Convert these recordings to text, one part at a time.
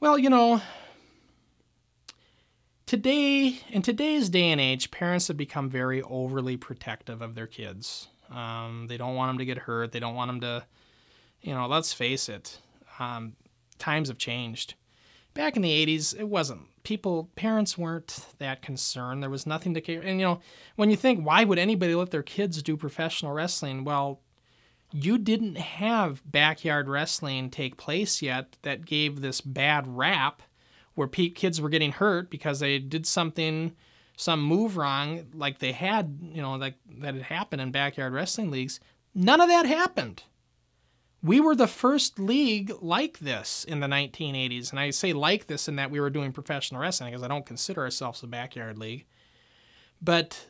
Well, in today's day and age, parents have become very overly protective of their kids. They don't want them to get hurt. They don't want them to, let's face it, times have changed. Back in the 80s, it wasn't. Parents weren't that concerned. There was nothing to care. And, when you think, why would anybody let their kids do professional wrestling? Well, you didn't have backyard wrestling take place yet that gave this bad rap where kids were getting hurt because they did some move wrong, like they had, like that had happened in backyard wrestling leagues. None of that happened. We were the first league like this in the 1980s. And I say like this in that we were doing professional wrestling because I don't consider ourselves a backyard league. But,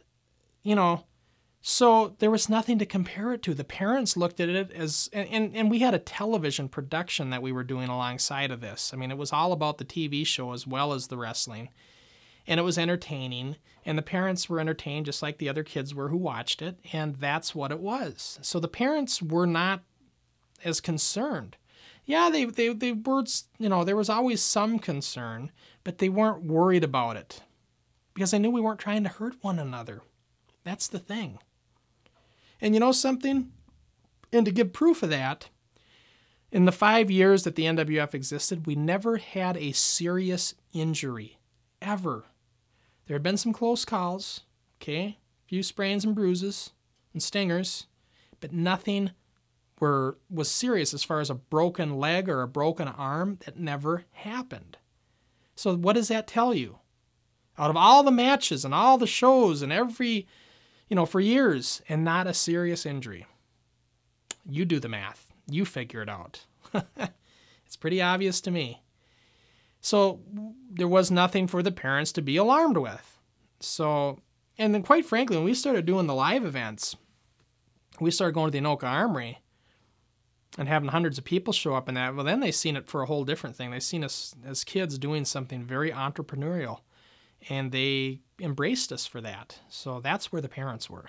so there was nothing to compare it to. The parents looked at it as, and we had a television production that we were doing alongside of this. I mean, it was all about the TV show as well as the wrestling. And it was entertaining. And the parents were entertained just like the other kids were who watched it. And that's what it was. So the parents were not as concerned. Yeah, they were, there was always some concern, but they weren't worried about it because they knew we weren't trying to hurt one another. That's the thing. And you know something? And to give proof of that, in the 5 years that the NWF existed, we never had a serious injury, ever. There had been some close calls, okay? A few sprains and bruises and stingers, but nothing was serious as far as a broken leg or a broken arm. That never happened. So what does that tell you? Out of all the matches and all the shows and every, for years, and not a serious injury. You do the math. You figure it out. It's pretty obvious to me. So there was nothing for the parents to be alarmed with. So, and then quite frankly, when we started doing the live events, we started going to the Anoka Armory and having hundreds of people show up in that. Well, then they seen it for a whole different thing. They seen us as kids doing something very entrepreneurial, and they embraced us for that. So that's where the parents were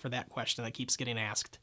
for that question that keeps getting asked.